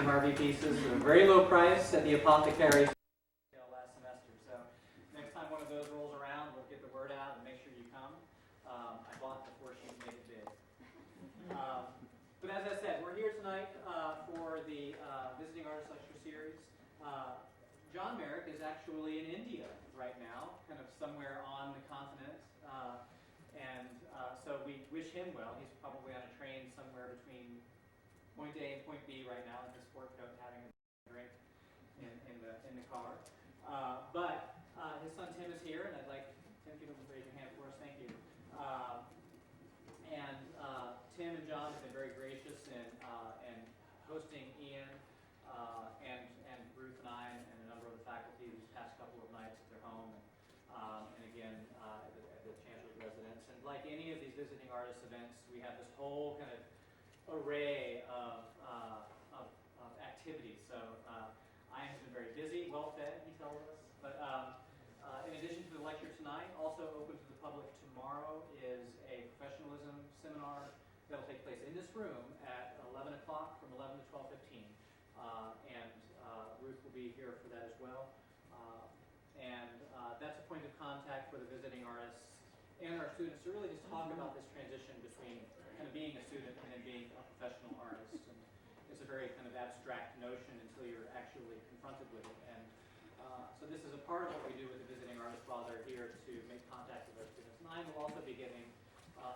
of RV pieces at a very low price at the Apothecary last semester. So next time one of those rolls around, we'll get the word out and make sure you come. I bought before she made it big. But as I said, we're here tonight for the Visiting Artist Lecture Series. John Marek is actually in India right now, kind of somewhere on the continent. So we wish him well. He's probably on a train somewhere between point A and point B right now in his sport coat, having a drink in the car. But his son Tim is here, and I'd like Tim, if you would raise your hand for us, thank you. Tim and John have been very gracious in hosting Ian and Ruth and I and a number of the faculty these past couple of nights at their home, and again at the Chancellor's residence. And like any of these visiting artist events, we have this whole kind of array of activities. So Ian has been very busy, well fed, he tells us. But in addition to the lecture tonight, also open to the public tomorrow is a professionalism seminar that will take place in this room at 11 o'clock from 11 to 12:15. Ruth will be here for that as well. That's a point of contact for the visiting artists and our students to really just talk about this transition between kind of being a student and then being a professional artist. And it's a very kind of abstract notion until you're actually confronted with it. And so this is a part of what we do with the visiting artists while they're here to make contact with our students. And I will also be giving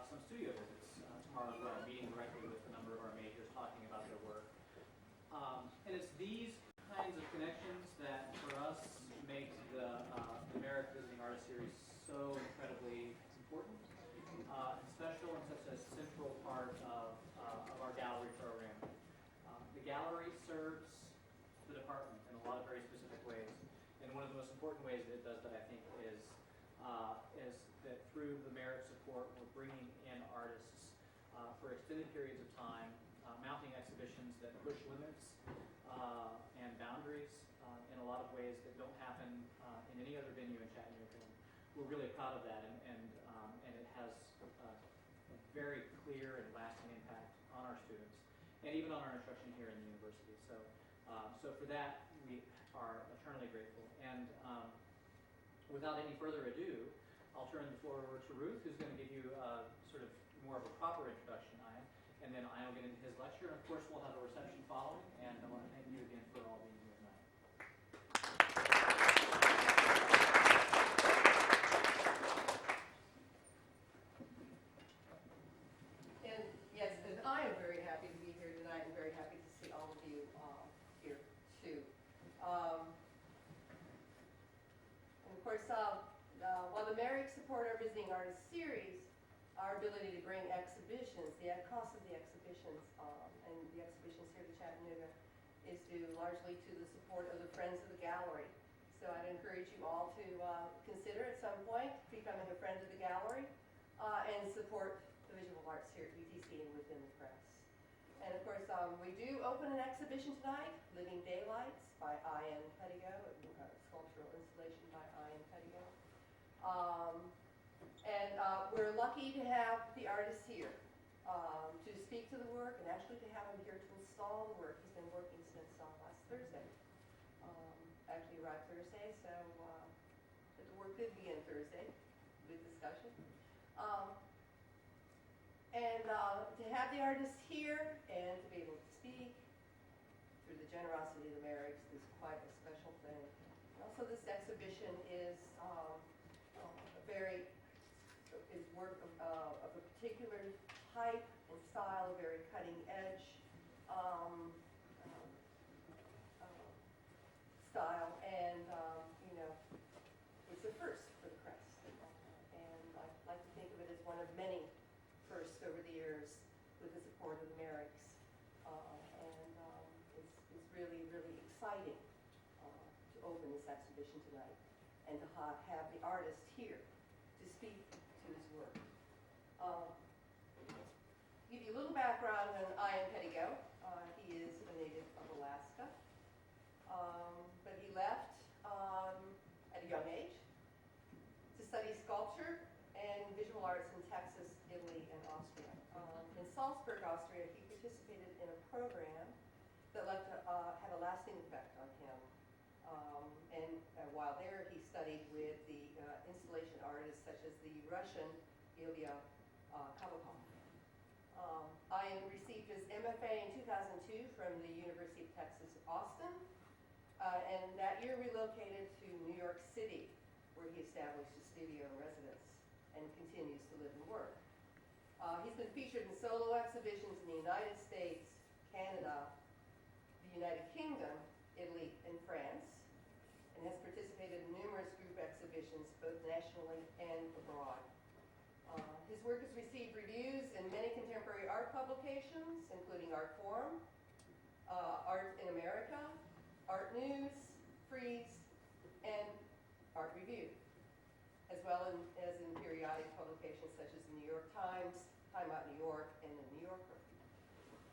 some studio visits tomorrow as well, meeting directly with a number of our majors, talking about their work. And it's these kinds of connections that, for us, make the Marek Visiting Artist Series so incredibly important and special, and such a central part of our gallery program. The gallery serves the department in a lot of very specific ways, and one of the most important ways that it does that I think is that through the Marek support, we're bringing in artists for extended periods of time, mounting exhibitions that push limits and boundaries in a lot of ways that don't happen in any other venue in Chattanooga. We're really proud of that, and it has a very clear and lasting impact on our students, and even on our instruction here in the university. So for that, we are eternally grateful. And without any further ado, I'll turn the floor over to Ruth, who's going to give you sort of more of a proper introduction, and then I'll get into his lecture. And of course, we'll have a reception following, and I want to thank you again for all being here tonight. And yes, and I am very happy to be here tonight, and very happy to see all of you here too. And of course, while the Marek support our Visiting Artist Series, our ability to bring exhibitions, the cost of the exhibitions, and the exhibitions here to Chattanooga is due largely to the support of the Friends of the Gallery. So I'd encourage you all to consider at some point becoming a friend of the gallery and support the visual arts here at UTC and within the Cress. And of course, we do open an exhibition tonight, Living Daylights by Diane Pedigo, a sculptural installation by Diane Pedigo. We're lucky to have the artist here to speak to the work, and actually to have him here to install the work. He's been working since last Thursday. Actually arrived Thursday, so but the work did begin Thursday with discussion. To have the artist here and to be able to speak through the generosity of the Mareks is quite a special thing. And also, this exhibition is work of a particular type and style, very cutting edge style, and it's a first for the Cress. And I like to think of it as one of many firsts over the years with the support of the Mareks. It's really, really exciting to open this exhibition tonight and to have the artist here to speak to his work. Give you a little background on Diane Pedigo. He is a native of Alaska, but he left at a young age to study sculpture and visual arts in Texas, Italy, and Austria. In Salzburg, Austria, he participated in a program that led to lasting effect on him. While there, he studied with the installation artists such as the Russian Ilya Kabakov. Ian received his MFA in 2002 from the University of Texas, Austin, and that year relocated to New York City, where he established a studio and residence and continues to live and work. He's been featured in solo exhibitions in the United States, Canada, the United Kingdom, Italy, and France, and has participated in numerous group exhibitions, both nationally and abroad. His work has received reviews in many contemporary art publications, including Art Forum, Art in America, Art News, Frieze, and Art Review, as well as in periodic publications such as the New York Times, Time Out New York, and the New Yorker.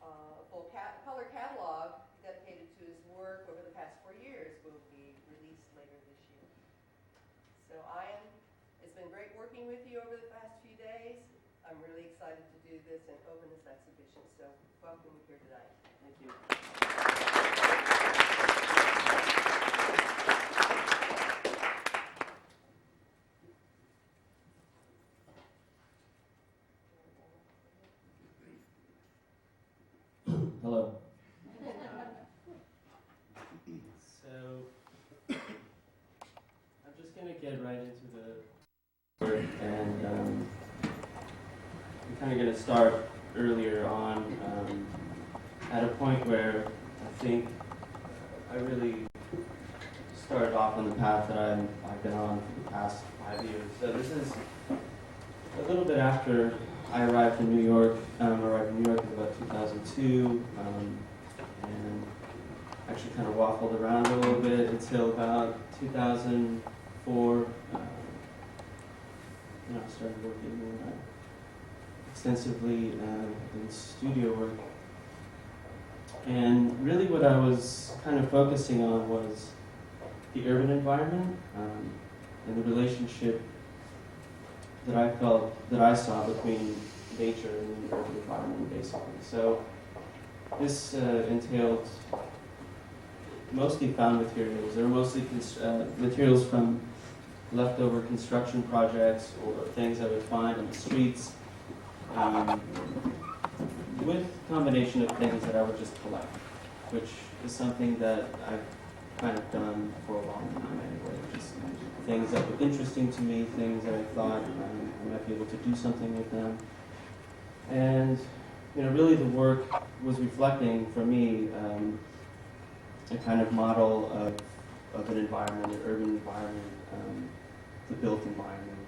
A full color catalog dedicated to his work over the past 4 years will be released later this year. So Ian, it's been great working with you over the past few days. I'm really excited to do this and open this exhibition, so welcome here today. Thank you. Hello. So, I'm just going to get right into the work, and I'm kind of going to start earlier on at a point where I think I really started off on the path that I've been on for the past 5 years. So this is a little bit after I arrived in New York. I arrived in New York in about 2002, and actually kind of waffled around a little bit until about 2004. I started working more extensively in studio work. And really what I was kind of focusing on was the urban environment and the relationship that I felt, that I saw between nature and the urban environment, basically. So this entailed mostly found materials. They were mostly materials from leftover construction projects or things I would find on the streets, with a combination of things that I would just collect, which is something that I've kind of done for a long time anyway. Just things that were interesting to me, things that I thought I might be able to do something with them. And really the work was reflecting for me a kind of model of an environment, an urban environment, the built environment.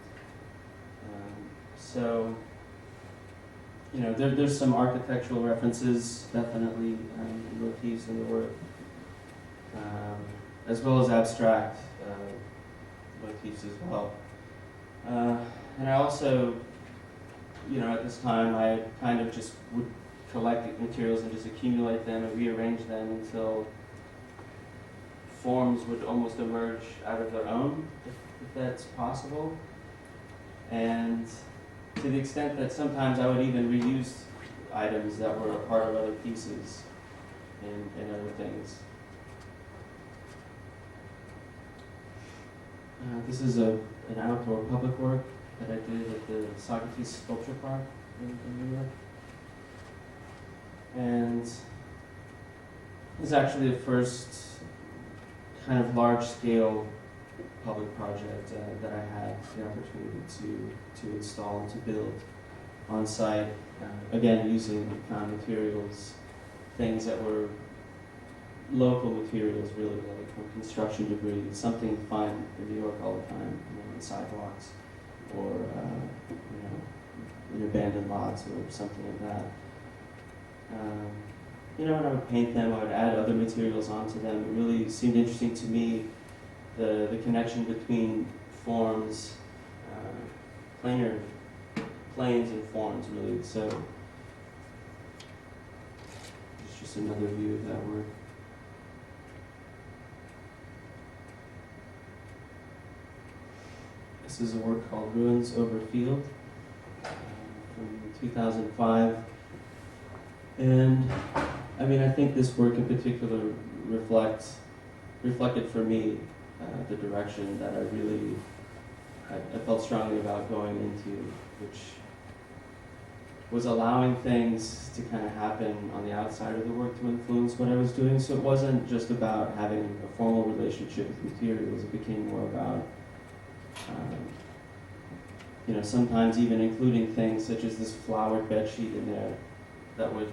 So there's some architectural references, definitely, motifs in the work, as well as abstract motifs as well. And I also, at this time, I kind of just would collect materials and just accumulate them and rearrange them until forms would almost emerge out of their own, if that's possible. And to the extent that sometimes I would even reuse items that were a part of other pieces and other things. This is an outdoor public work that I did at the Socrates Sculpture Park in New York. And it's actually the first kind of large-scale public project that I had the opportunity to install and to build on site. Again, using found materials, things that were local materials, really, like from construction debris, something you find in New York all the time, on sidewalks, or in abandoned lots or something like that. And I would paint them, I would add other materials onto them. It really seemed interesting to me, the connection between forms, planes and forms, really. So it's just another view of that work. This is a work called Ruins Over Field from 2005. And I think this work in particular reflected for me the direction that I felt strongly about going into, which was allowing things to kind of happen on the outside of the work to influence what I was doing. So it wasn't just about having a formal relationship with materials. It became more about, sometimes even including things such as this flowered bedsheet in there that would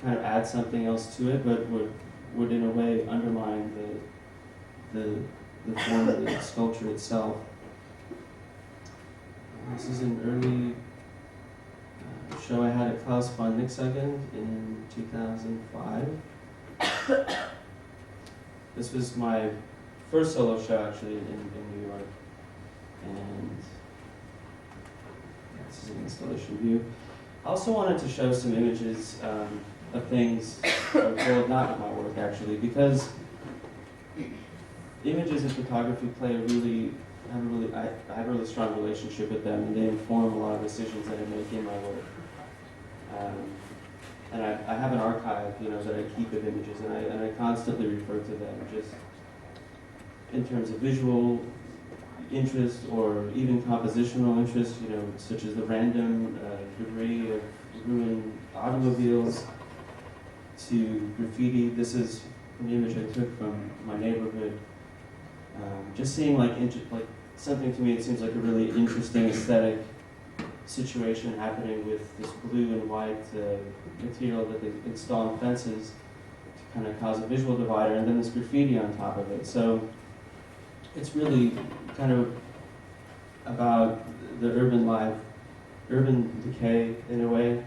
kind of add something else to it, but would in a way undermine the form of the sculpture itself. This is an early show I had at Klaus von Nixhagen in 2005. This was my first solo show actually in New York, and this is an installation view. I also wanted to show some images of things, well, not of my work actually, because images in photography I have a really strong relationship with them, and they inform a lot of decisions that I make in my work. And I have an archive, that I keep of images, and I constantly refer to them, just in terms of visual interest or even compositional interest, such as the random debris of ruined automobiles to graffiti. This is an image I took from my neighborhood. Just seeing like something to me, it seems like a really interesting aesthetic situation happening with this blue and white material that they install in fences to kind of cause a visual divider, and then this graffiti on top of it. So it's really kind of about the urban life, urban decay in a way.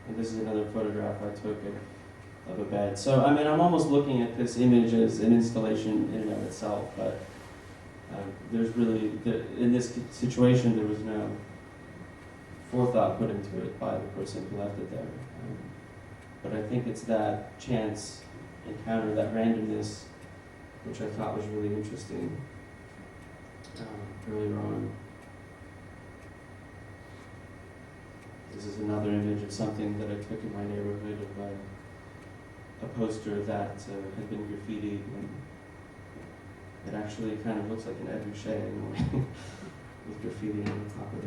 And this is another photograph I took of a bed. So I mean, I'm almost looking at this image as an installation in and of itself, but there's really, in this situation, there was no forethought put into it by the person who left it there. But I think it's that chance encounter, that randomness, which I thought was really interesting earlier on. This is another image of something that I took in my neighborhood of a poster that had been graffitied, and it actually kind of looks like an etouche in a way, with graffiti on the top of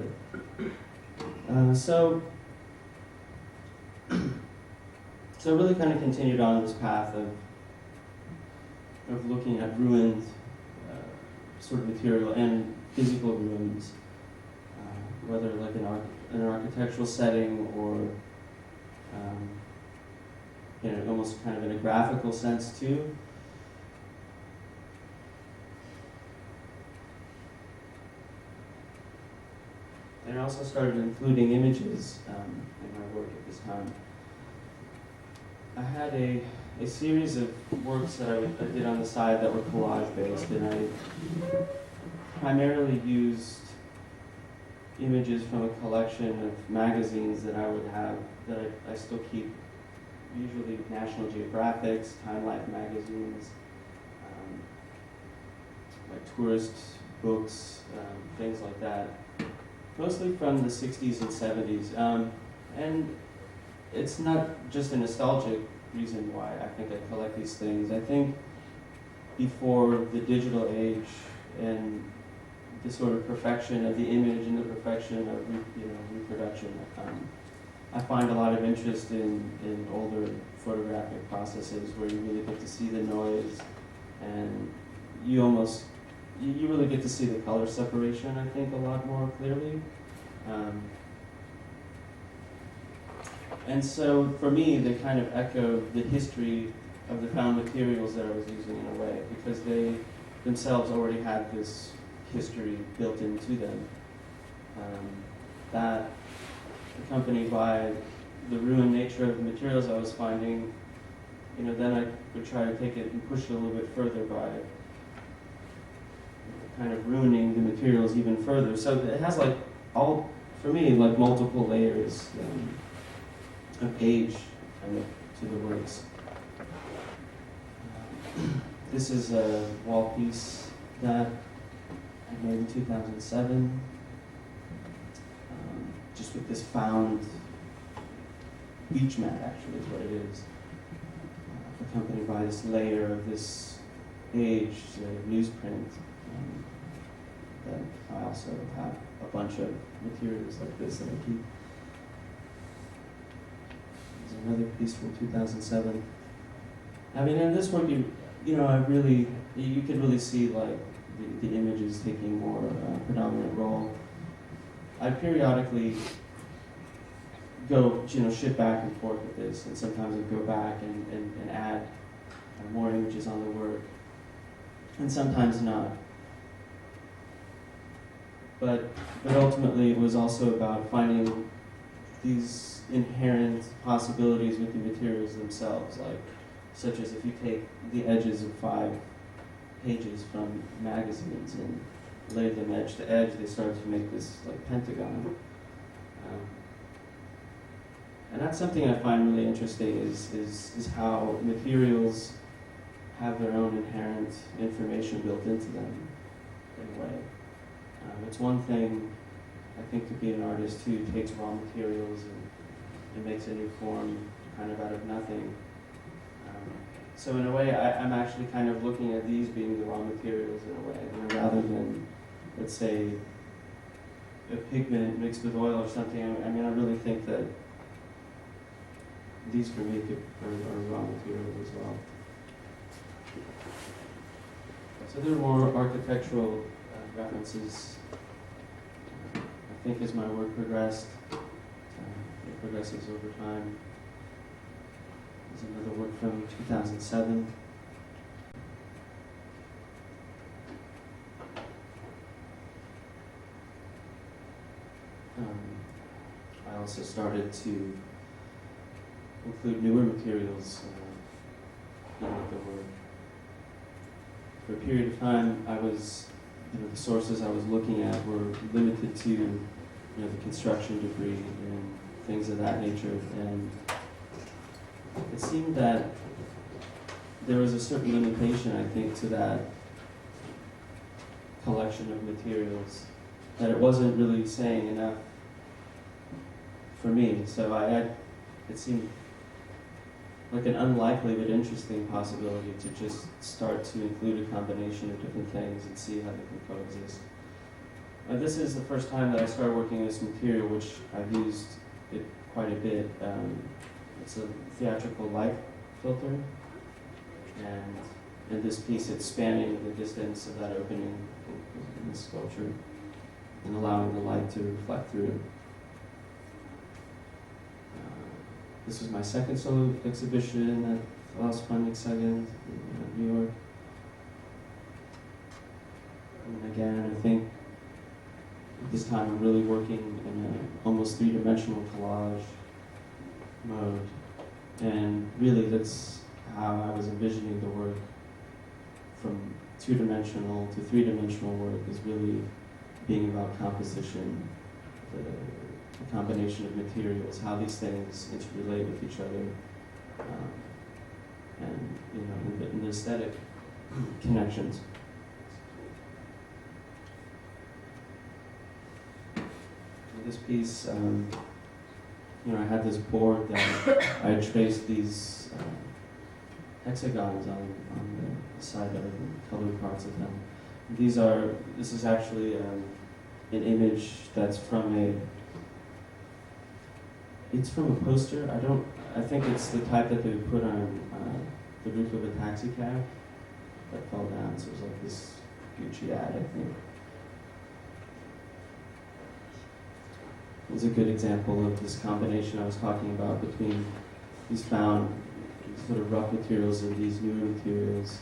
it. So really kind of continued on this path of looking at ruined sort of material and physical ruins, whether like an architectural setting or almost kind of in a graphical sense too. And I also started including images in my work at this time. I had a series of works that I did on the side that were collage based, and I primarily used images from a collection of magazines that I would have, that I still keep, usually National Geographics, Time Life magazines, like tourist books, things like that. Mostly from the 60s and 70s. And it's not just a nostalgic reason why I think I collect these things. I think before the digital age and the sort of perfection of the image and the perfection of reproduction, I find a lot of interest in older photographic processes where you really get to see the noise, and you really get to see the color separation, I think, a lot more clearly. And so for me, they kind of echo the history of the found materials that I was using in a way, because they themselves already had this history built into them. That, accompanied by the ruined nature of the materials I was finding, then I would try to take it and push it a little bit further by kind of ruining the materials even further. So it has for me, multiple layers of age to the works. This is a wall piece that I made in 2007, just with this found beach mat, actually, is what it is. accompanied by this layer of this aged newsprint. That I also have a bunch of materials like this that I keep. There's another piece from 2007. I mean, in this work, you know, you could really see like the images taking more predominant role. I periodically go, shift back and forth with this, and sometimes I go back and add more images on the work, and sometimes not. But ultimately, it was also about finding these inherent possibilities with the materials themselves, like such as if you take the edges of 5 pages from magazines and lay them edge to edge, they start to make this like pentagon. And that's something I find really interesting is how materials have their own inherent information built into them in a way. It's one thing, I think, to be an artist who takes raw materials and makes a new form kind of out of nothing. So in a way, I'm actually kind of looking at these being the raw materials in a way, rather than, let's say, a pigment mixed with oil or something. I mean, I really think that these for me are raw materials as well. So there are more architectural references. I think as my work progressed, it progresses over time. There's another work from 2007. I also started to include newer materials in the work. For a period of time, I was, the sources I was looking at were limited to, the construction debris and things of that nature, and it seemed that there was a certain limitation, I think, to that collection of materials, that it wasn't really saying enough for me. So it seemed like an unlikely but interesting possibility to just start to include a combination of different things and see how they can coexist. This is the first time that I started working with this material, which I've used it quite a bit. It's a theatrical light filter, and in this piece it's spanning the distance of that opening in the sculpture and allowing the light to reflect through it. This was my second solo exhibition at Los Panixagan in New York. And again, I think this time I'm really working in an almost 3-dimensional collage mode. And really that's how I was envisioning the work. From 2-dimensional to 3-dimensional work is really being about composition, the combination of materials, how these things interrelate with each other, and in the aesthetic connections. In this piece, I had this board that I traced these hexagons on the side of the colored parts of them. This is actually an image that's from it's from a poster. I think it's the type that they would put on the roof of a taxi cab that fell down. So it was like this Gucci ad, I think. It was a good example of this combination I was talking about between these found sort of rough materials and these newer materials.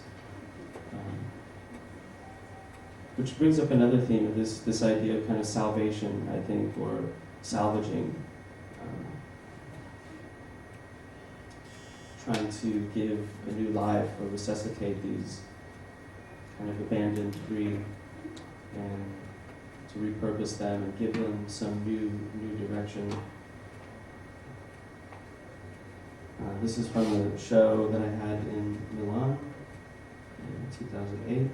Which brings up another theme of this idea of kind of salvation, I think, or salvaging. Trying to give a new life or resuscitate these kind of abandoned debris and to repurpose them and give them some new direction. This is from a show that I had in Milan in 2008.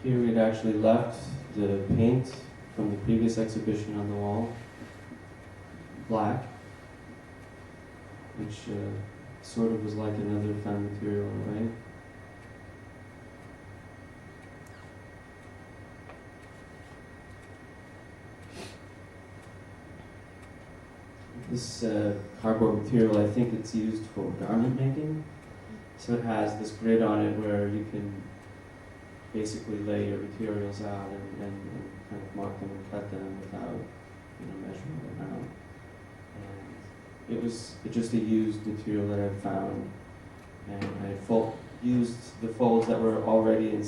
Here we had actually left the paint from the previous exhibition on the wall, black, which sort of was like another found material in a way. This cardboard material, I think it's used for garment making. So it has this grid on it where you can basically lay your materials out and kind of mark them and cut them without, measuring them out. And it just a used material that I found, and I used the folds that were already in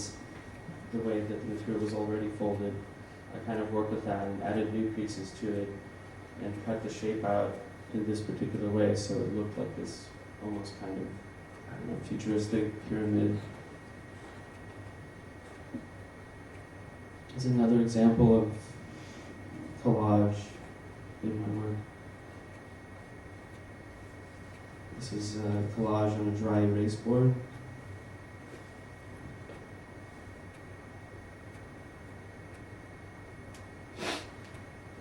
the way that the material was already folded. I kind of worked with that and added new pieces to it and cut the shape out in this particular way, so it looked like this almost kind of, futuristic pyramid. There's another example of collage in my work. This is a collage on a dry erase board.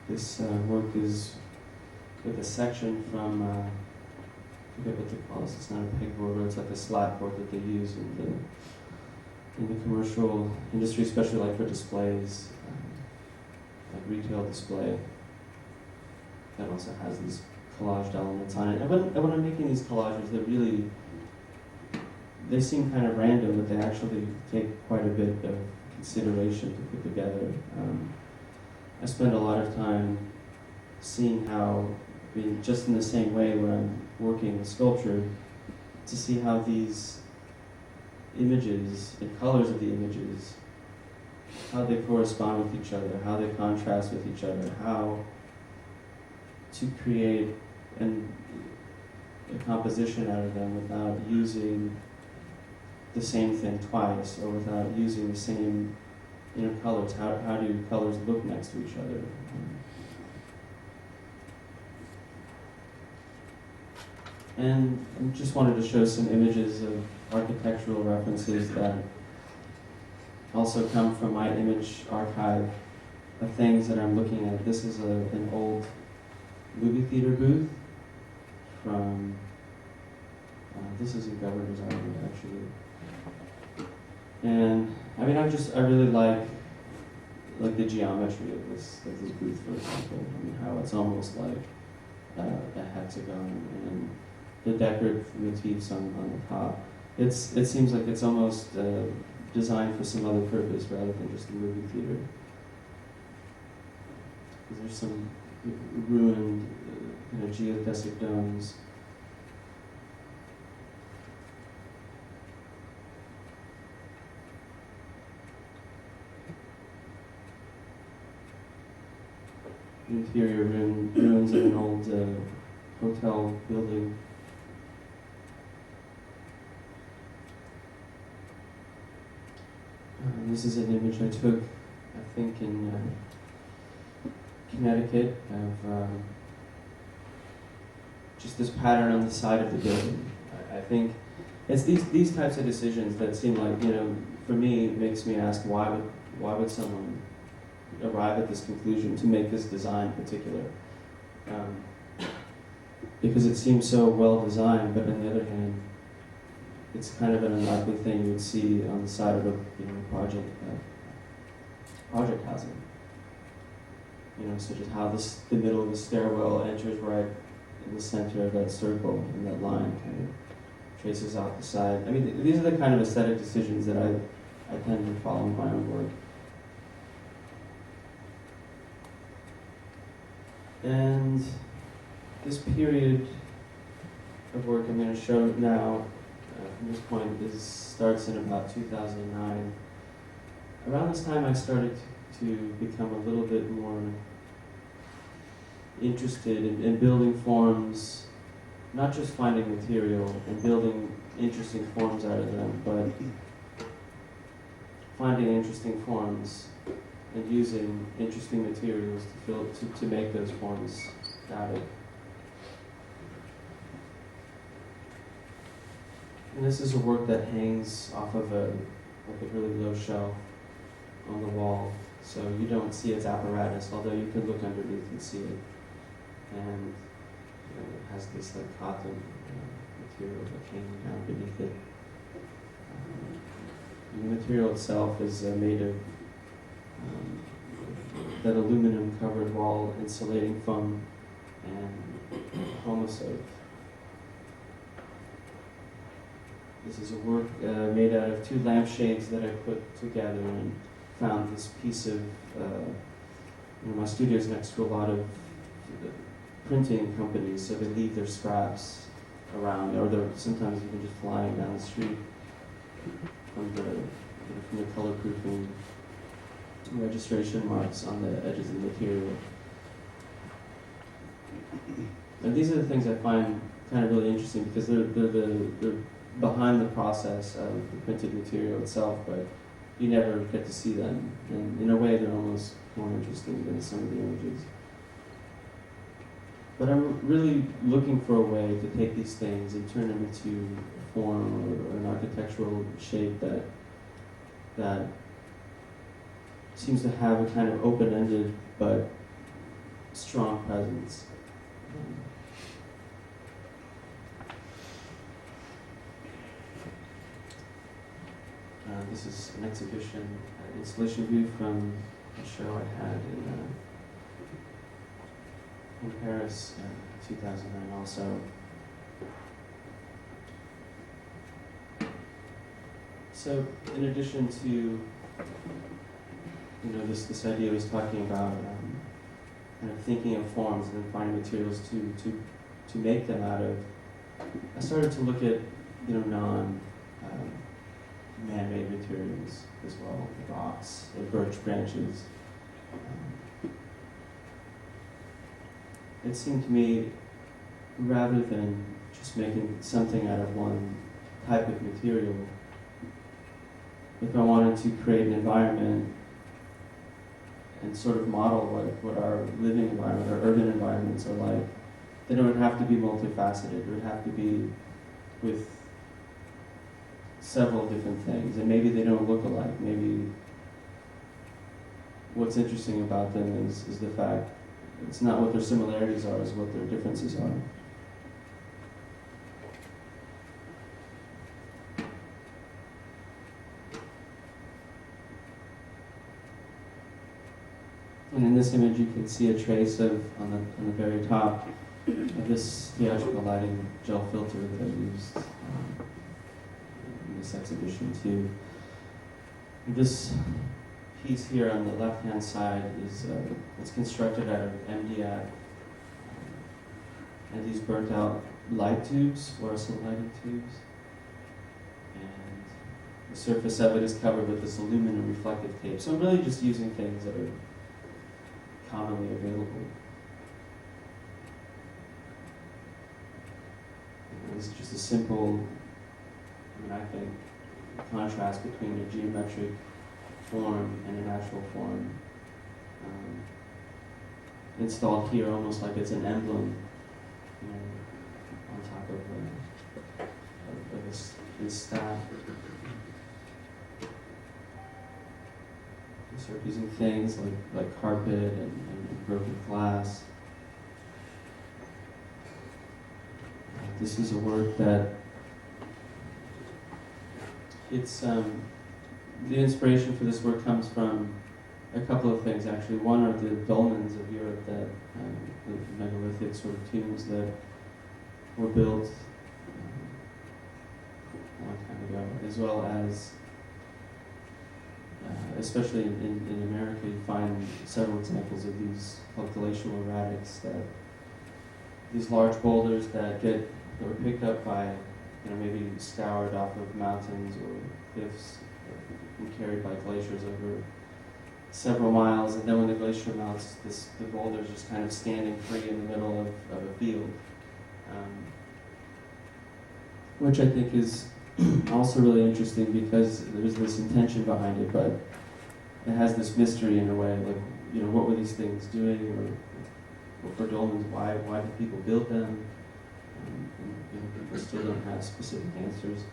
This work is with a section from, I forget what they call this, it's not a pegboard, but it's like a slat board that they use in the commercial industry, especially like for displays, like retail display. That also has these collaged elements on it. And when I'm making these collages, they seem kind of random, but they actually take quite a bit of consideration to put together. I spend a lot of time seeing how, just in the same way when I'm working with sculpture, to see how these images and colors of the images, how they correspond with each other, how they contrast with each other, how to create a composition out of them without using the same thing twice, or without using the same colors. How do colors look next to each other? And I just wanted to show some images of architectural references that also come from my image archive of things that I'm looking at. This is an old movie theater booth from, this is in Governor's Island actually. And I really like the geometry of this booth, for example. How it's almost like a hexagon and the decorative motifs on the top. It seems like it's almost designed for some other purpose rather than just a movie theater. There's some ruined geodesic domes. Interior ruins of an old hotel building. This is an image I took, I think, in Connecticut of just this pattern on the side of the building. I think it's these types of decisions that seem like, for me, it makes me ask why would someone arrive at this conclusion to make this design particular, because it seems so well designed, but on the other hand, it's kind of an unlikely thing you would see on the side of a project housing. Such as how the middle of the stairwell enters right in the center of that circle, and that line kind of traces out the side. These are the kind of aesthetic decisions that I tend to follow in my own work. And this period of work I'm going to show now, from this point, starts in about 2009. Around this time I started to become a little bit more interested in building forms, not just finding material and building interesting forms out of them, but finding interesting forms and using interesting materials to make those forms out of. And this is a work that hangs off of a really low shelf on the wall. So you don't see its apparatus, although you could look underneath and see it. And it has this like cotton material that hanging down beneath it. The material itself is made of that aluminum covered wall insulating foam and homosote. This is a work made out of 2 lampshades that I put together and found this piece of, my studio is next to a lot of printing companies, so they leave their scraps around, or they're sometimes even just flying down the street from the color proofing registration marks on the edges of the material. And these are the things I find kind of really interesting because they're behind the process of the printed material itself, but you never get to see them. And in a way, they're almost more interesting than some of the images. But I'm really looking for a way to take these things and turn them into a form or an architectural shape that seems to have a kind of open-ended but strong presence. This is an exhibition, an installation view from a show I had in Paris in 2009 also. So in addition to this idea I was talking about kind of thinking of forms and then finding materials to make them out of, I started to look at man-made materials as well, rocks or birch branches. It seemed to me, rather than just making something out of one type of material, if I wanted to create an environment and sort of model what our living environment, our urban environments are like, then it would have to be multifaceted. It would have to be with several different things, and maybe they don't look alike. Maybe what's interesting about them is the fact it's not what their similarities are, it's what their differences are. And in this image, you can see a trace of, on the very top, of this theatrical lighting gel filter that I used in this exhibition too. This piece here on the left-hand side is it's constructed out of MDF and these burnt-out light tubes, fluorescent lighting tubes, and the surface of it is covered with this aluminum reflective tape. So I'm really just using things that are commonly available. This is just a simple, I think, contrast between a geometric form and a natural form. Installed here almost like it's an emblem, on top of this staff. We start using things like carpet and broken glass. This is a work that it's the inspiration for this work comes from a couple of things actually. One are the dolmens of Europe, that the megalithic sort of tombs that were built a long time ago, as well as especially in America, you find several examples of these called glacial erratics, that these large boulders that were picked up by, maybe scoured off of mountains or cliffs and carried by glaciers over several miles, and then when the glacier melts, the boulder is just kind of standing free in the middle of a field, which I think is also really interesting because there's this intention behind it, but it has this mystery in a way, like, what were these things doing, or for dolmens, why did people build them? And people still don't have specific answers.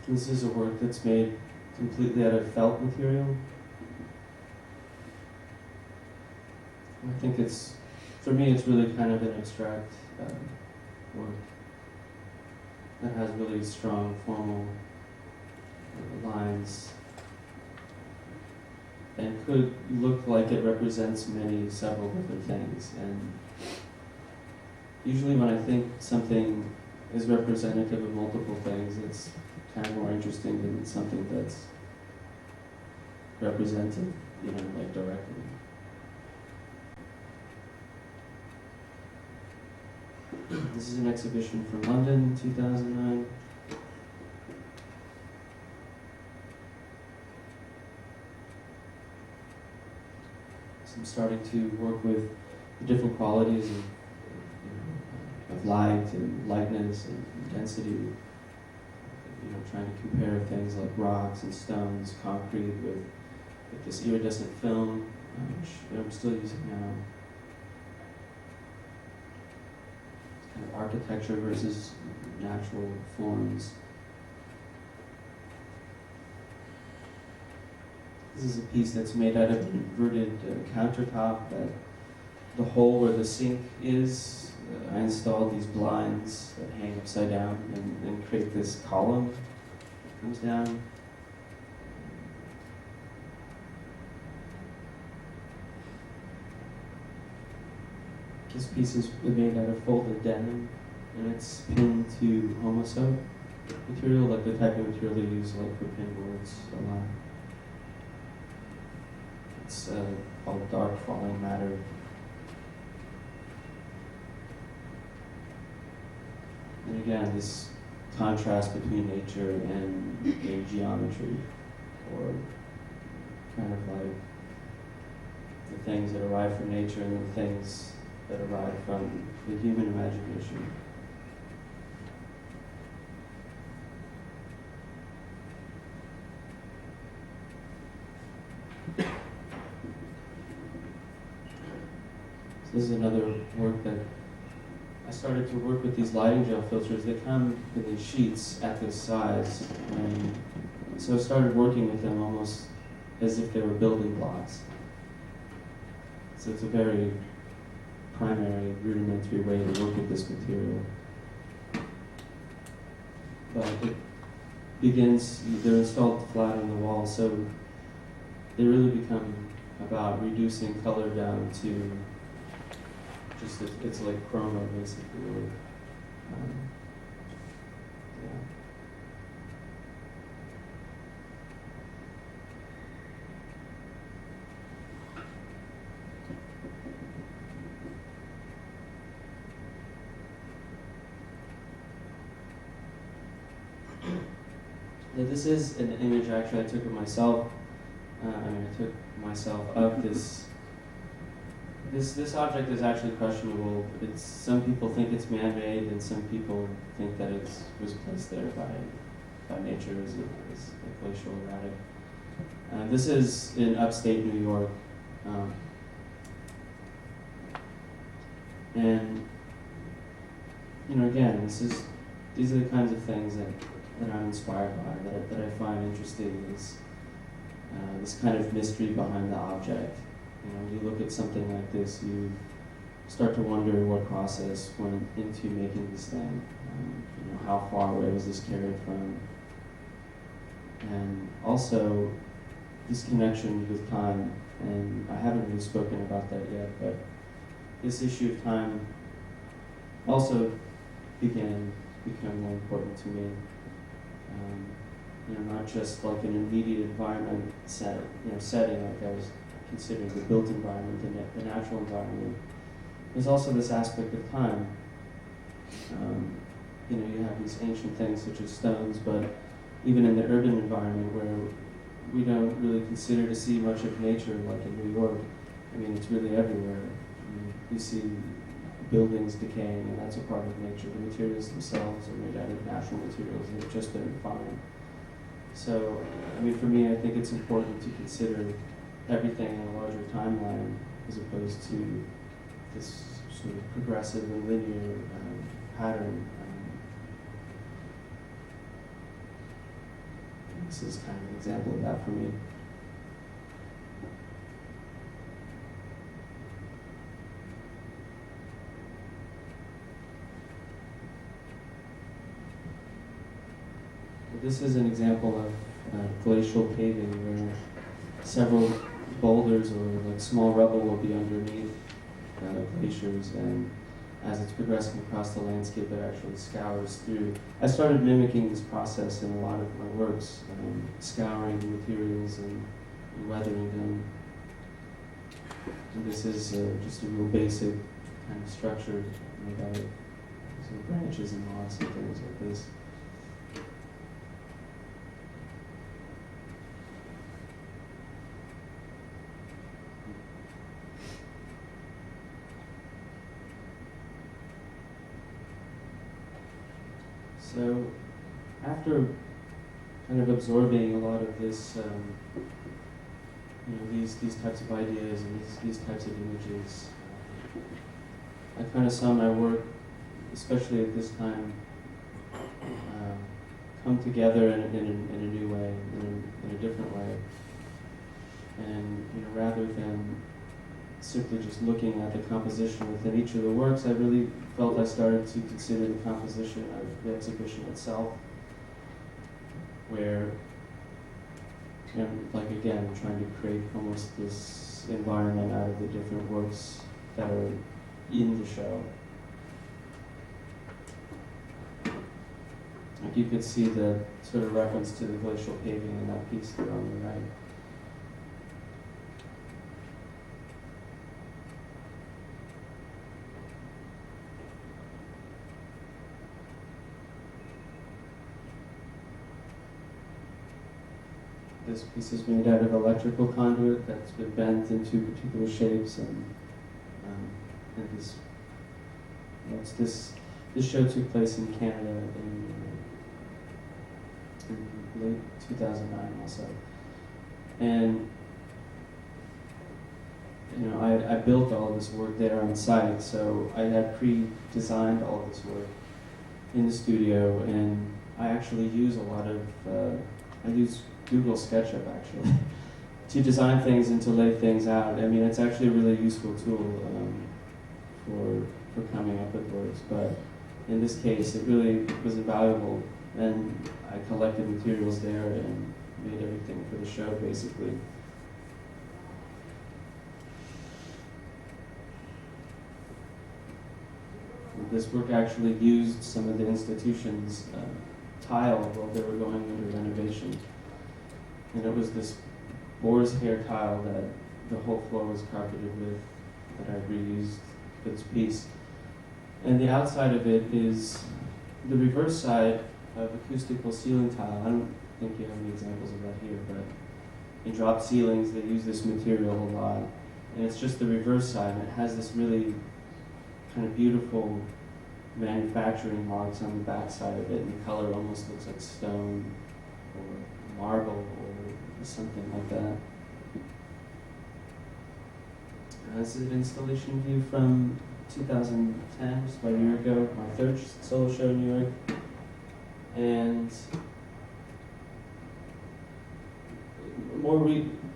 This is a work that's made completely out of felt material. I think it's, for me, it's really kind of an abstract work that has really strong formal lines and could look like it represents several different things. And usually when I think something is representative of multiple things, it's kind of more interesting than something that's represented, like directly. This is an exhibition from London, 2009. So I'm starting to work with the different qualities of light and lightness and density. Trying to compare things like rocks and stones, concrete with this iridescent film, which I'm still using now. Kind of architecture versus natural forms. This is a piece that's made out of an inverted countertop. That the hole where the sink is, I installed these blinds that hang upside down and create this column that comes down. This piece is made out of folded denim, and it's pinned to homosoap material, like the type of material they use like for pinboards a lot. It's called dark falling matter. And again, this contrast between nature and geometry, or kind of like the things that arrive from nature and the things that arrive from the human imagination. So this is another work that I started to work with these lighting gel filters. They come in these sheets at this size, and so I started working with them almost as if they were building blocks. So it's a very primary, rudimentary way to work with this material. But it begins, they're installed flat on the wall, so they really become about reducing color down to just, it's like chroma basically. Or, This is an image actually I took of myself. I took myself of this. This object is actually questionable. Some people think it's man-made, and some people think that it was placed there by nature as a glacial erratic. This is in upstate New York, and again, these are the kinds of things that I'm inspired by, that I find interesting, is this kind of mystery behind the object. You look at something like this, you start to wonder what process went into making this thing. How far away was this carried from? And also, this connection with time, and I haven't really spoken about that yet, but this issue of time also become more important to me. Not just like an immediate environment setting, like I was considering the built environment and the natural environment. There's also this aspect of time. You have these ancient things such as stones, but even in the urban environment where we don't really consider to see much of nature, like in New York, it's really everywhere. You see buildings decaying, and that's a part of nature. The materials themselves are made out of natural materials that have just been refined. So, for me, I think it's important to consider everything in a larger timeline as opposed to this sort of progressive and linear pattern. This is kind of an example of that for me. This is an example of glacial paving where several boulders or like small rubble will be underneath glaciers, and as it's progressing across the landscape it actually scours through. I started mimicking this process in a lot of my works, scouring the materials and weathering them. And this is just a real basic kind of structure made out of some branches and moss and things like this. So after kind of absorbing a lot of this, these types of ideas and these types of images, I kind of saw my work, especially at this time, come together in a new way, in a different way. And rather than simply just looking at the composition within each of the works, I really felt I started to consider the composition of the exhibition itself, where, like again, trying to create almost this environment out of the different works that are in the show. Like you could see the sort of reference to the glacial paving in that piece there on the right. This piece is made out of electrical conduit that's been bent into particular shapes, and this show took place in Canada in late 2009 also, and I built all of this work there on site, so I had pre-designed all of this work in the studio, and I actually use a lot of I use Google SketchUp actually to design things and to lay things out. I mean, it's actually a really useful tool for coming up with works, but in this case it really was invaluable, and I collected materials there and made everything for the show basically. This work actually used some of the institution's tile while they were going under renovation. And it was this boar's hair tile that the whole floor was carpeted with that I reused for this piece. And the outside of it is the reverse side of acoustical ceiling tile. I don't think you have any examples of that here, but in drop ceilings they use this material a lot. And it's just the reverse side, and it has this really kind of beautiful manufacturing marks on the back side of it, and the color almost looks like stone or marble or something like that. This is an installation view from 2010, just about a year ago, my third solo show in New York. And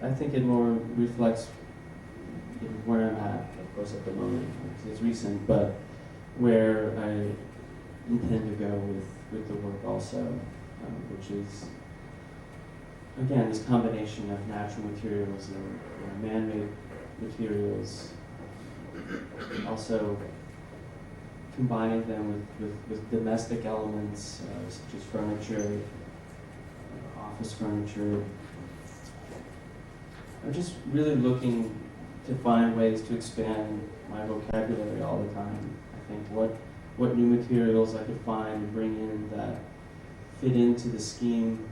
I think it more reflects where I'm at, of course, at the moment, because it's recent, but where I intend to go with the work also, which is, again, this combination of natural materials and man-made materials, also combining them with domestic elements, such as furniture, office furniture. I'm just really looking to find ways to expand my vocabulary all the time. I think what new materials I could find and bring in that fit into the scheme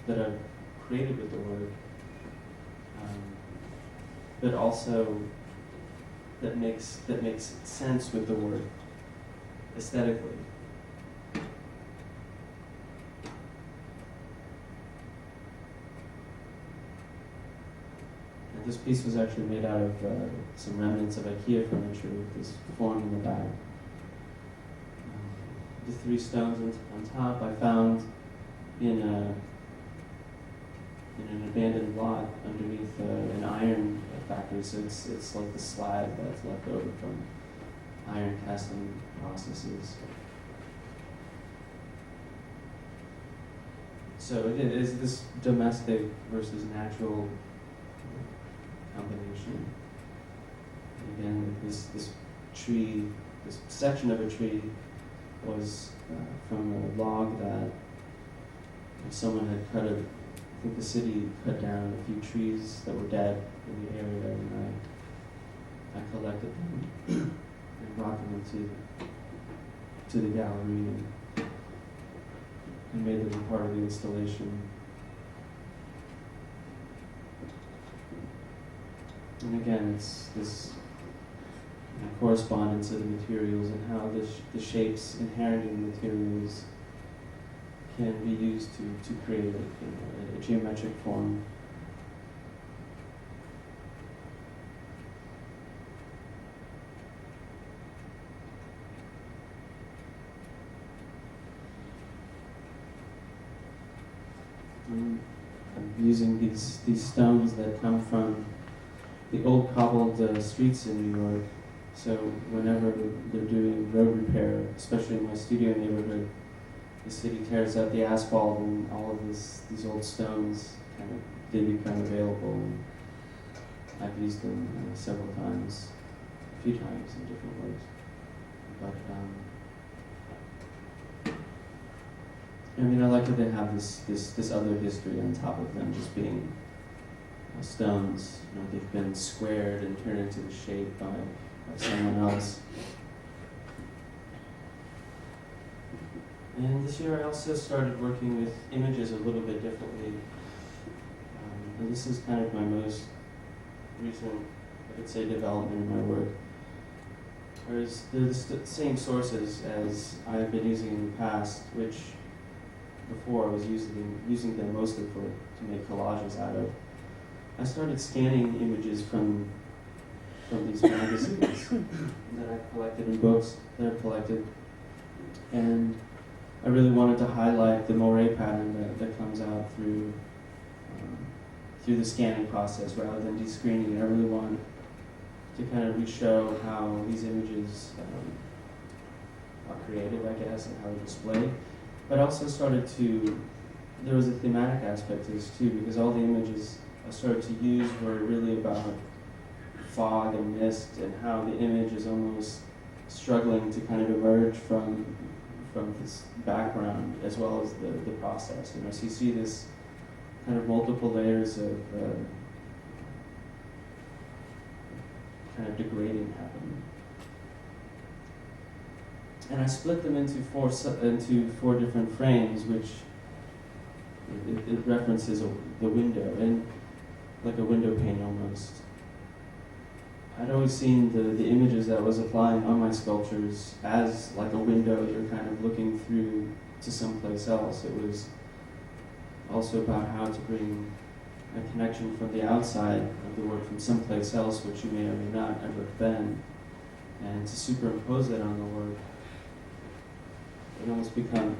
that I've created with the work, but also that makes sense with the work aesthetically. And this piece was actually made out of some remnants of IKEA furniture with this form in the back. The three stones on top I found in in an abandoned lot underneath an iron factory. So it's like the slag that's left over from iron casting processes. So it is this domestic versus natural combination. Again, this tree, this section of a tree was from a log that someone had cut. I think the city cut down a few trees that were dead in the area, and I collected them and brought them to the gallery and made them part of the installation. And again, it's this correspondence of the materials and how the shapes inherent in the materials can be used to create a geometric form. I'm using these stones that come from the old cobbled streets in New York. So whenever they're doing road repair, especially in my studio neighborhood, the city tears up the asphalt and all of these old stones they become available. And I've used them several times, a few times in different ways. But I mean, I like that they have this other history on top of them, just being stones. They've been squared and turned into the shape by someone else. And this year I also started working with images a little bit differently. And this is kind of my most recent, I could say, development in my work. Whereas they're the same sources as I've been using in the past, which before I was using them mostly to make collages out of. I started scanning images from these magazines that I collected in books that I collected, and I really wanted to highlight the moire pattern that comes out through the scanning process rather than descreening. I really wanted to kind of re-show how these images are created, I guess, and how they're displayed. But I also started there was a thematic aspect to this too, because all the images I started to use were really about fog and mist and how the image is almost struggling to kind of emerge from this background as well as the process. So you see this kind of multiple layers of kind of degrading happening. And I split them into four different frames, which it references the window, and like a window pane almost. I'd always seen the images that I was applying on my sculptures as like a window you're kind of looking through to someplace else. It was also about how to bring a connection from the outside of the work from someplace else, which you may or may not ever have been, and to superimpose it on the work. It almost kind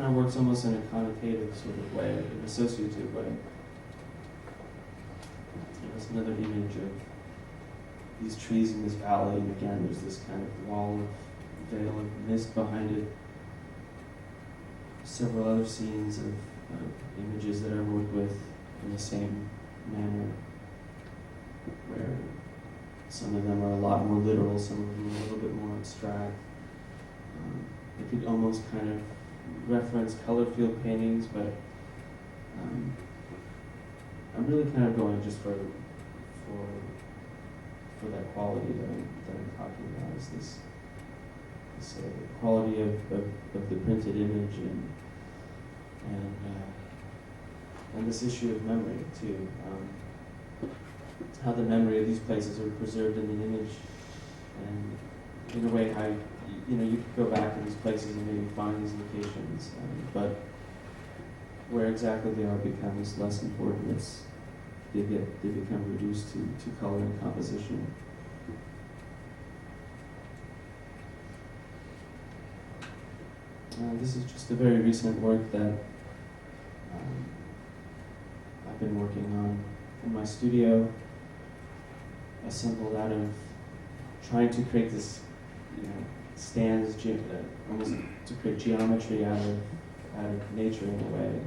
of works almost in a connotative sort of way, an associative way. There's another image of these trees in this valley, and again there's this kind of wall of veil of mist behind it. Several other scenes of images that I work with in the same manner, where some of them are a lot more literal, some of them are a little bit more abstract. I could almost kind of reference color field paintings, but I'm really kind of going just for that quality that I'm talking about, is this quality of the printed image and this issue of memory too. How the memory of these places are preserved in the image, and in a way how you could go back to these places and maybe find these locations, but where exactly they are becomes less important. They become reduced to color and composition. This is just a very recent work that in my studio, assembled out of trying to create this, stands, almost to create geometry out of nature in a way.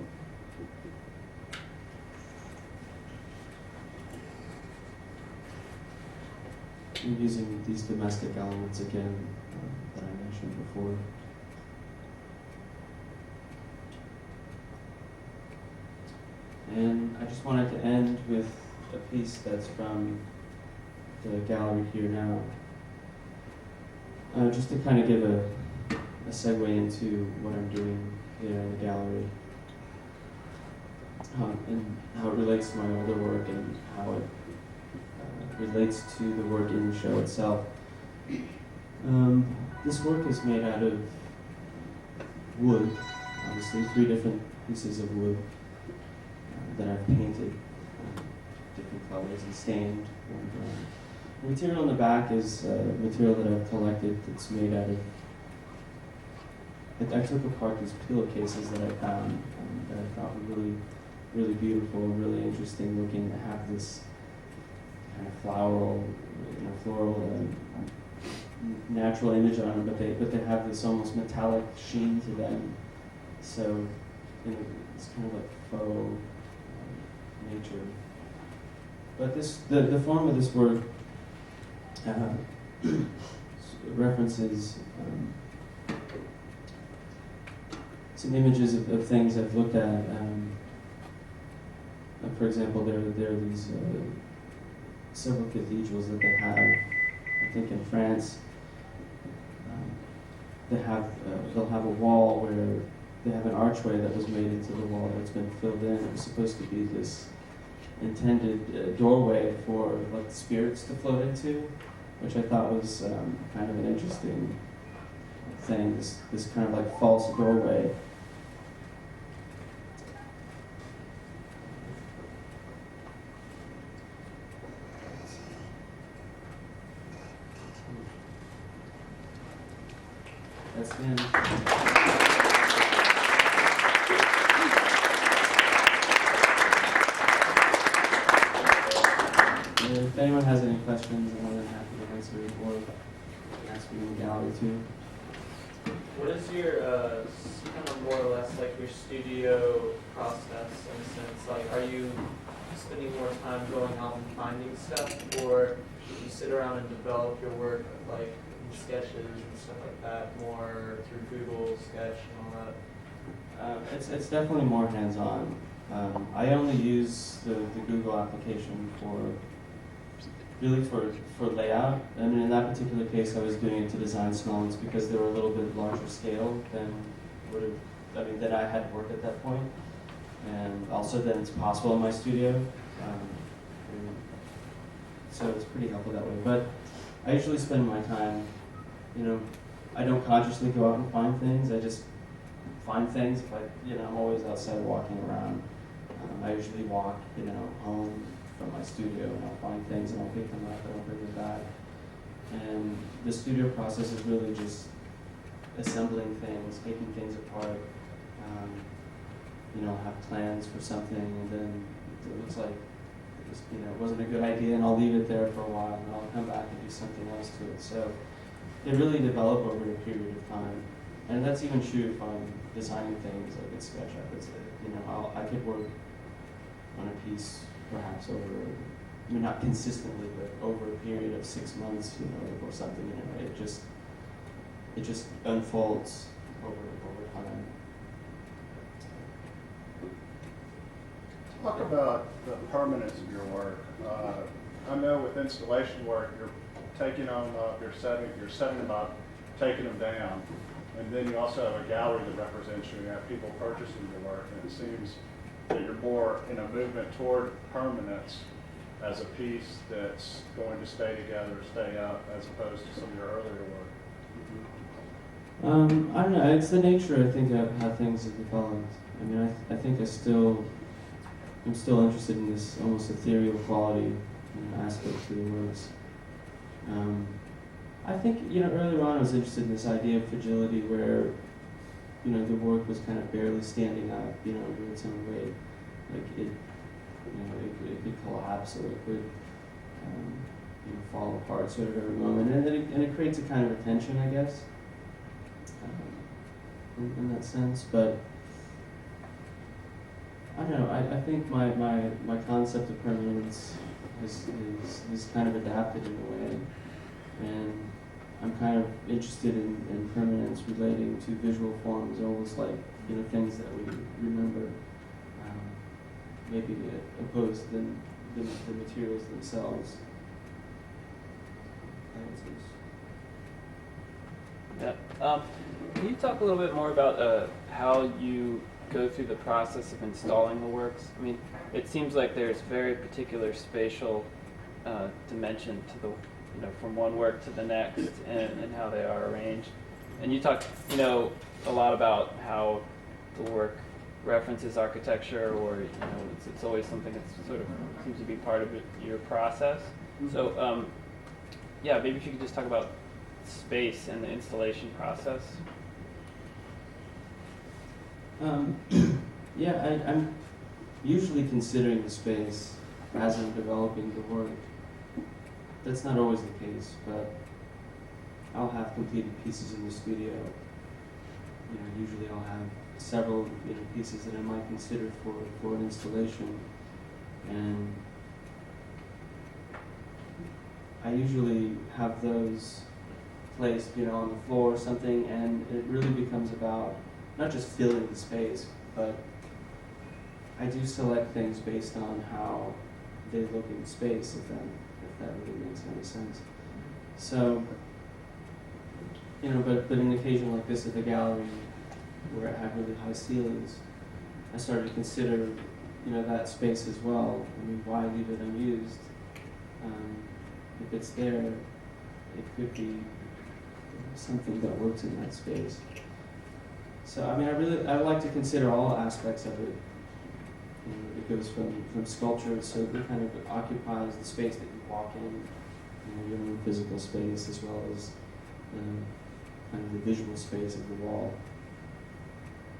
I'm using these domestic elements again that I mentioned before. And I just wanted to end with a piece that's from the gallery here now. Just to kind of give a segue into what I'm doing here in the gallery, and how it relates to my older work and how it relates to the work in the show itself. This work is made out of wood, obviously, 3 different pieces of wood that I've painted different colors and stained. The material on the back is material that I've collected that's made out of, I took apart these pillowcases that I found that I thought were really, really beautiful and really interesting looking, to have this kind of floral, natural image on them, but they have this almost metallic sheen to them. So, it's kind of like faux nature. But the form of this work references some images of things I've looked at. For example, there are these several cathedrals that they have, I think in France. They'll have a wall where they have an archway that was made into the wall that's been filled in. It was supposed to be this intended doorway for like spirits to float into, which I thought was kind of an interesting thing. This kind of like false doorway. That's him. If anyone has any questions, I'm more than happy to answer, or ask me in the gallery too. What is your kind of more or less like your studio process in a sense? Like, are you spending more time going out and finding stuff, or do you sit around and develop your work like in sketches and stuff like that, more through Google Sketch and all that? It's definitely more hands-on. I only use the Google application for layout. I mean, in that particular case, I was doing it to design small ones because they were a little bit larger scale than than I had worked at that point, and also then it's possible in my studio. So it's pretty helpful that way. But I usually spend my time, I don't consciously go out and find things. I just find things. But I'm always outside walking around. I usually walk, home from my studio, and I'll find things and I'll pick them up and I'll bring them back. And the studio process is really just assembling things, taking things apart. Have plans for something, and then it looks like it wasn't a good idea, and I'll leave it there for a while, and I'll come back and do something else to it. So they really develop over a period of time, and that's even true if I'm designing things like in SketchUp. It's I could work on a piece perhaps over, not consistently, but over a period of 6 months, or something. It just unfolds over time. Talk about the permanence of your work. I know with installation work, you're taking them up, you're setting them up, taking them down, and then you also have a gallery that represents you. You have people purchasing your work, and it seems that you're more in a movement toward permanence as a piece that's going to stay together, stay up, as opposed to some of your earlier work. I don't know. It's the nature, I think, of how things have developed. I mean, I think I'm still interested in this almost ethereal quality aspect to the works. I think, earlier on I was interested in this idea of fragility where, the work was kind of barely standing up, in its own weight. Like it could collapse, or it could fall apart sort of every moment, and it creates a kind of a tension, I guess, in that sense. But I don't know. I think my concept of permanence is kind of adapted in a way, and I'm kind of interested in permanence relating to visual forms, almost like things that we remember, maybe opposed to the materials themselves. Yeah. Can you talk a little bit more about how you go through the process of installing the works? I mean, it seems like there's very particular spatial dimension to the, from one work to the next, and how they are arranged. And you talk, a lot about how the work references architecture, or it's always something that sort of seems to be part of your process. So, yeah, maybe if you could just talk about space and the installation process. Yeah, I'm usually considering the space as I'm developing the work. That's not always the case, but I'll have completed pieces in the studio. Usually I'll have several pieces that I might consider for an installation, and I usually have those placed, on the floor or something, and it really becomes about not just filling the space, but I do select things based on how they look in space, if that really makes any sense. So, but an occasion like this at the gallery, where I have really high ceilings, I started to consider, that space as well. I mean, why leave it unused? If it's there, it could be something that works in that space. So, I mean, I like to consider all aspects of it. It goes from sculpture, so it kind of occupies the space that you walk in, your own physical space, as well as kind of the visual space of the wall,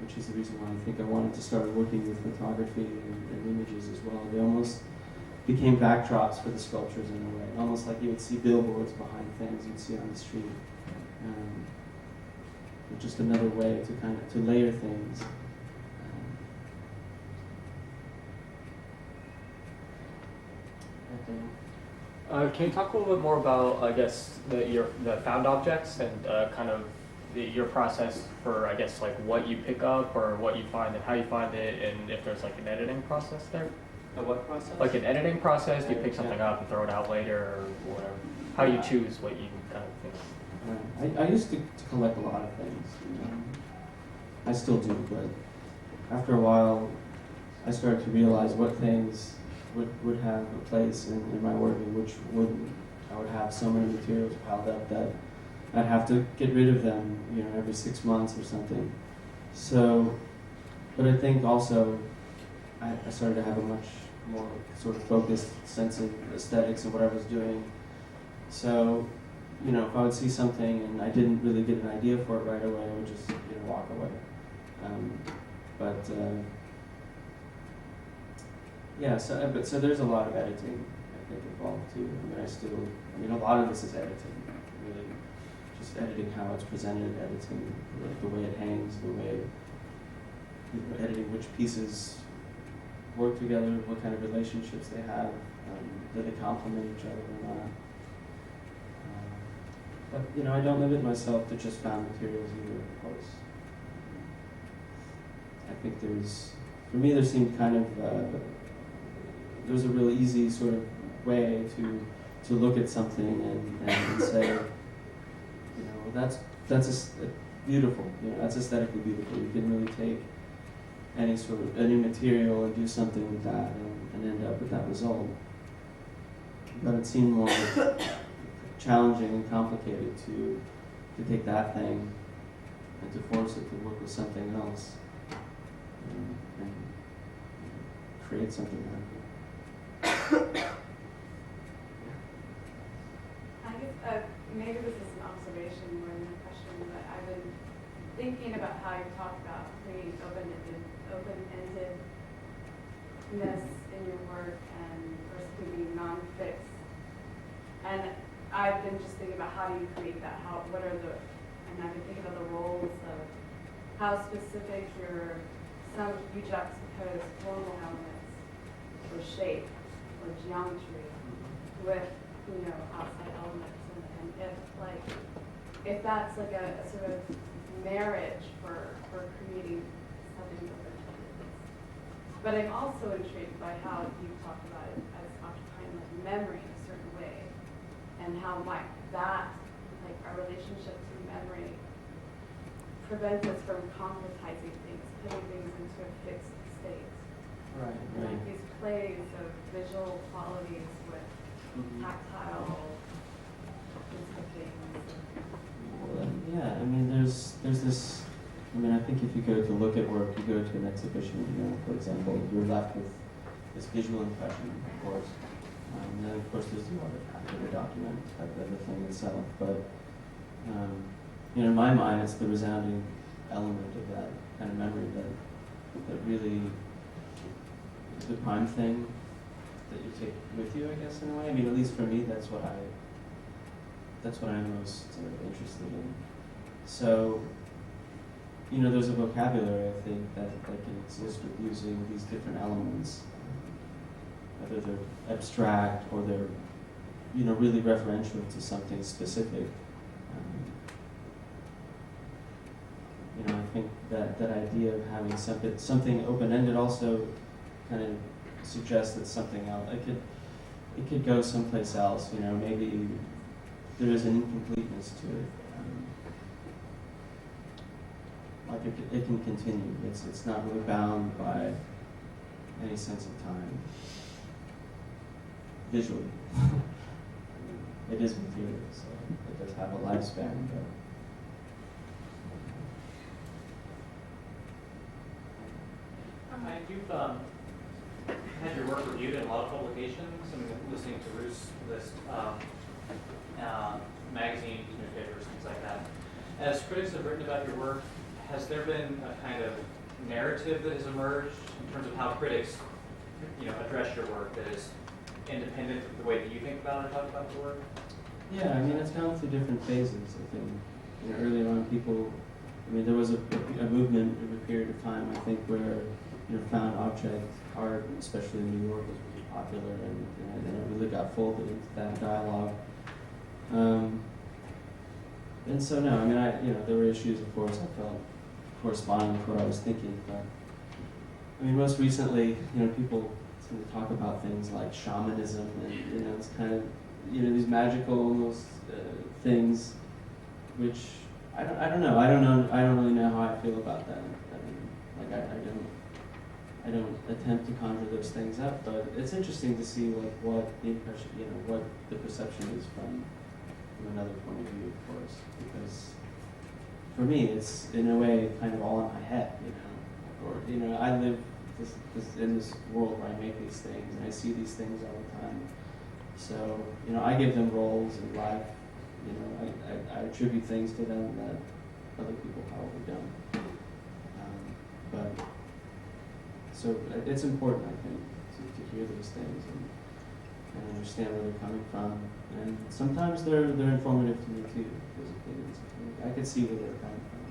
which is the reason why I think I wanted to start working with photography and images as well. They almost became backdrops for the sculptures in a way, almost like you would see billboards behind things you'd see on the street. Just another way to layer things. Can you talk a little bit more about, I guess, the found objects and kind of your process for, I guess, like what you pick up or what you find and how you find it, and if there's like an editing process there? A what process? Like an editing process, do you pick something up and throw it out later or whatever? How do you choose what you kind of think? I used to collect a lot of things. I still do, but after a while, I started to realize what things would have a place in my work and which wouldn't. I would have so many materials piled up that I'd have to get rid of them, every 6 months or something. So, but I think also I started to have a much more sort of focused sense of aesthetics and what I was doing. So, if I would see something and I didn't really get an idea for it right away, I would just walk away. Yeah, so there's a lot of editing, I think, involved too. I mean, a lot of this is editing, really, just editing how it's presented, editing the way it hangs, the way, editing which pieces work together, what kind of relationships they have, do they complement each other or not. But I don't limit myself to just found materials either, of course. I think for me, there seemed kind of, there's a real easy sort of way to look at something and say, that's beautiful, that's aesthetically beautiful. You can really take any material and do something with that and end up with that result. But it seemed more challenging and complicated to take that thing and to force it to work with something else and create something out of it. I guess maybe this is an observation more than a question, but I've been thinking about how you talk about creating open-endedness in your work I've been just thinking about how do you create that, what are the, and I've been thinking about the roles of how specific you juxtapose formal elements or shape or geometry with, outside elements, and if that's like a sort of marriage for creating something different. But I'm also intrigued by how you talk about it as occupying like memory in a certain way, and how our relationship to memory prevents us from concretizing things, putting things into a fixed state. Right, And like these plays of visual qualities with tactile things. Well, yeah, I mean, there's this. I mean, I think if you go to look at work, you go to an exhibition, for example, you're left with this visual impression, of course. And then, of course, there's the artifact of the document, the thing itself. But, in my mind, it's the resounding element of that kind of memory that really is the prime thing that you take with you, I guess, in a way. I mean, at least for me, that's what I'm most interested in. So, there's a vocabulary, I think, that can exist with using these different elements, whether they're abstract or they're, really referential to something specific. I think that idea of having something open-ended also kind of suggests that something else, it could go someplace else, maybe there is an incompleteness to it. Like it can continue. It's not really bound by any sense of time visually. It is material, so it does have a lifespan, but. You've had your work reviewed in a lot of publications. I mean, listening to Ruth's list, magazines, newspapers, things like that. As critics have written about your work, has there been a kind of narrative that has emerged in terms of how critics, address your work that is independent of the way that you think about and talk about the work? Yeah, I mean, it's gone through different phases. I think early on, there was a movement of a period of time, I think, where found object art, especially in New York, was really popular, and it really got folded into that dialogue. And so no, I mean, there were issues, of course, I felt corresponding with what I was thinking, but I mean, most recently, people tend to talk about things like shamanism, and it's kind of these magical things, which I don't know. I don't really know how I feel about that. I mean, I don't attempt to conjure those things up, but it's interesting to see what the impression, what the perception is from another point of view, of course, because for me, it's in a way kind of all in my head, or I live in this world where I make these things and I see these things all the time. So I give them roles in life. I attribute things to them that other people probably don't. But so it's important, I think, to hear those things and understand where they're coming from. And sometimes they're informative to me too, those opinions. I could see where they're coming from.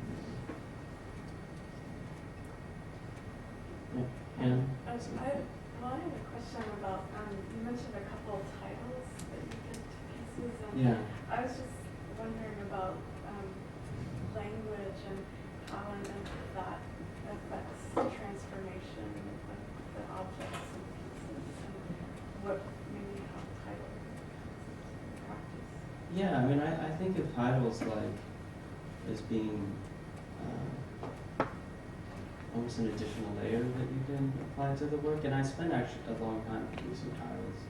Yeah. And I have a question about, you mentioned a couple of titles that you did to pieces, and yeah. I was just wondering about language and how that affects transformation of the objects and pieces, and what maybe how title practice. Yeah, I mean, I think of titles as being almost an additional layer that you can apply to the work. And I spend actually a long time producing titles.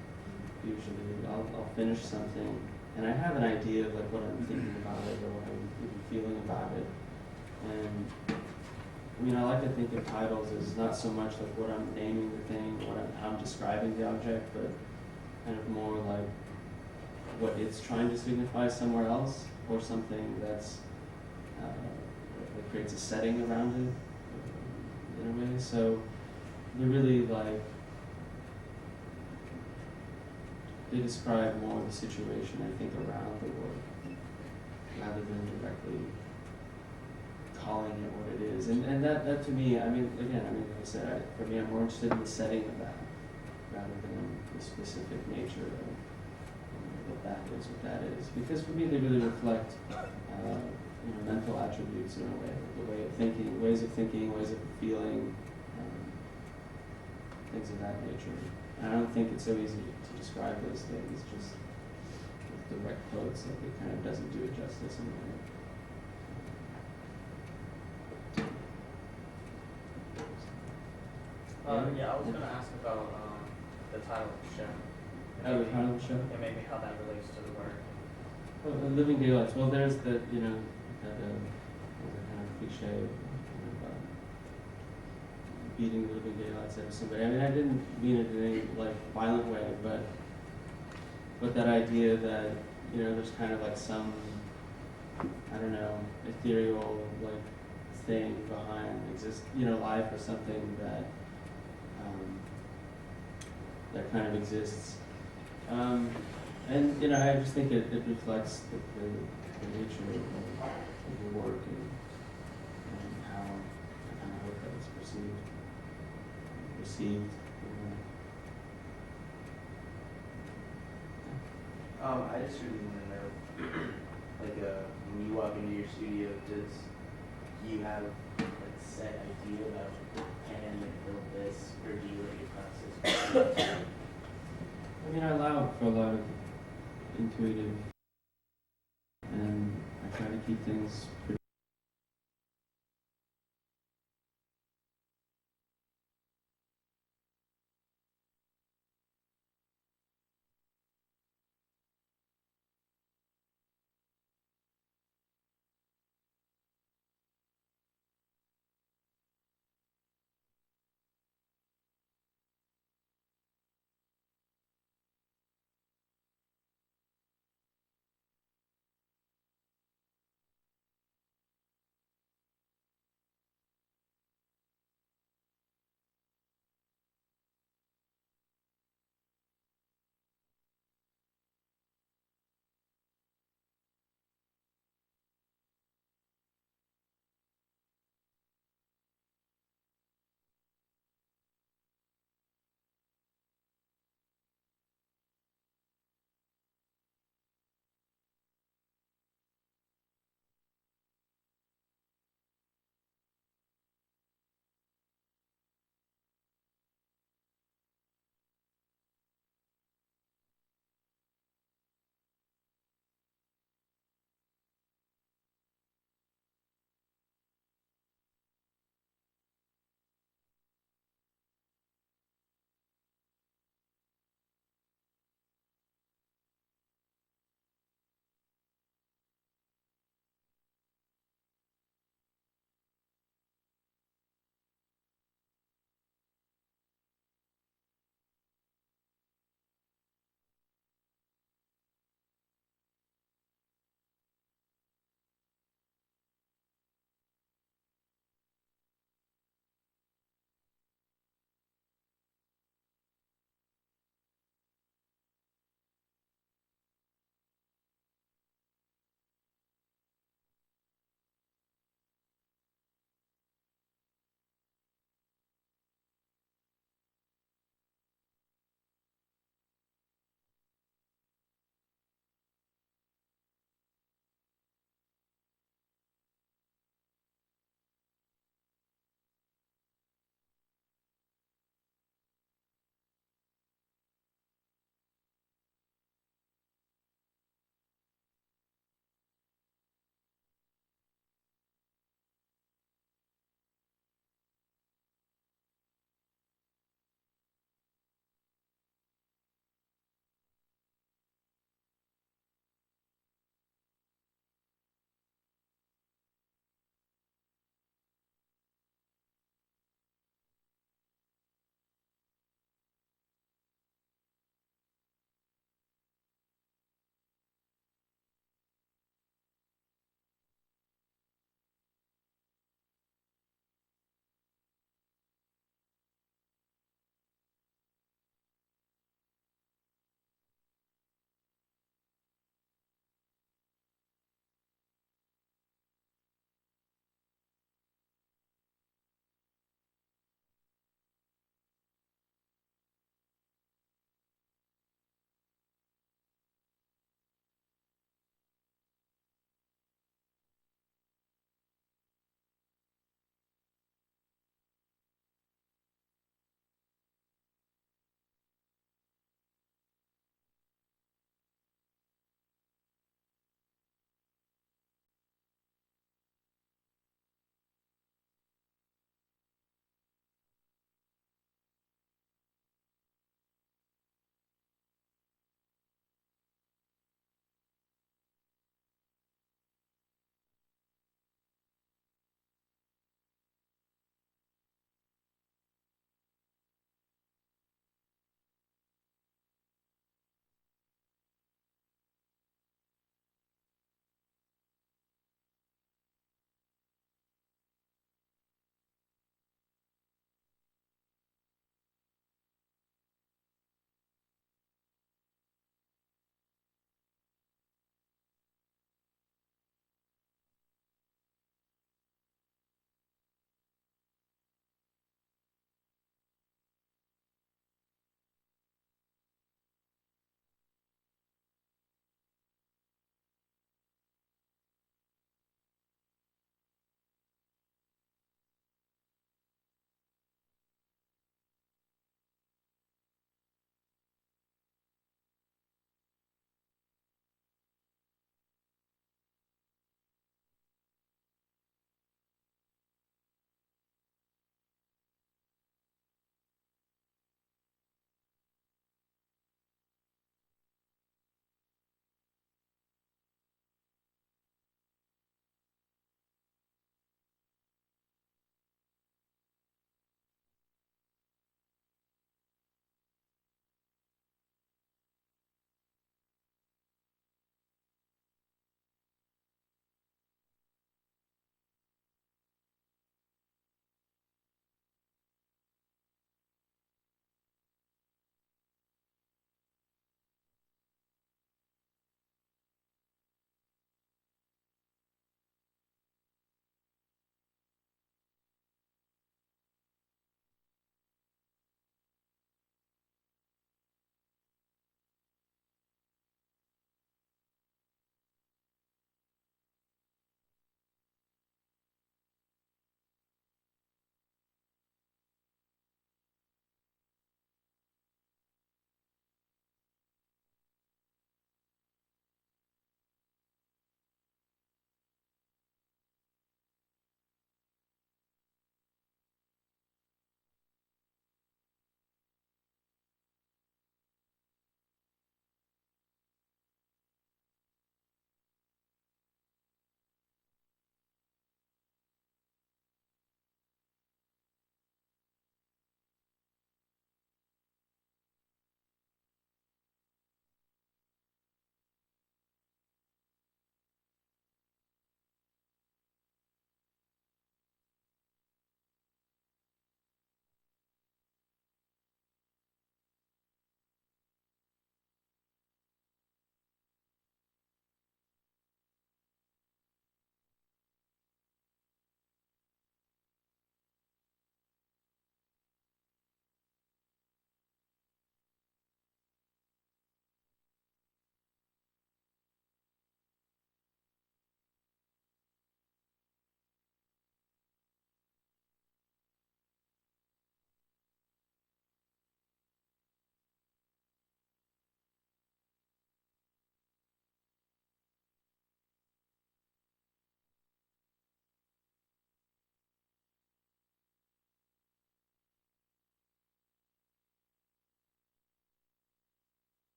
Usually, I'll finish something, and I have an idea of what I'm thinking about it or what I'm even feeling about it. And I mean, I like to think of titles as not so much what I'm naming the thing, how I'm describing the object, but kind of more like what it's trying to signify somewhere else, or something that's that creates a setting around it in a way. So they're really they describe more the situation, I think, around the work, rather than directly calling it what it is. And that to me, I mean, again, I mean, like I said, for me, I'm more interested in the setting of that, rather than the specific nature of what that is. Because for me, they really reflect, mental attributes in a way, the way of thinking, ways of feeling, things of that nature. And I don't think it's so easy to describe those things just with direct quotes. Like it kind of doesn't do it justice in a way. Yeah, I was going to ask about the title of the show. Oh, the title of the show? And maybe how that relates to the work. Well, the Living Daylights. Well, there's that, that kind of cliche beating the living daylights out of somebody. I mean, I didn't mean it in any violent way, but that idea that there's kind of like some, I don't know, ethereal thing behind life or something that that kind of exists. And I just think it reflects the nature of the work and how I kind of hope that it's received. I just really want to know, when you walk into your studio, do you have a set idea about can you build this, or do you let your process? I mean, I allow for a lot of intuitive, and I try to keep things pretty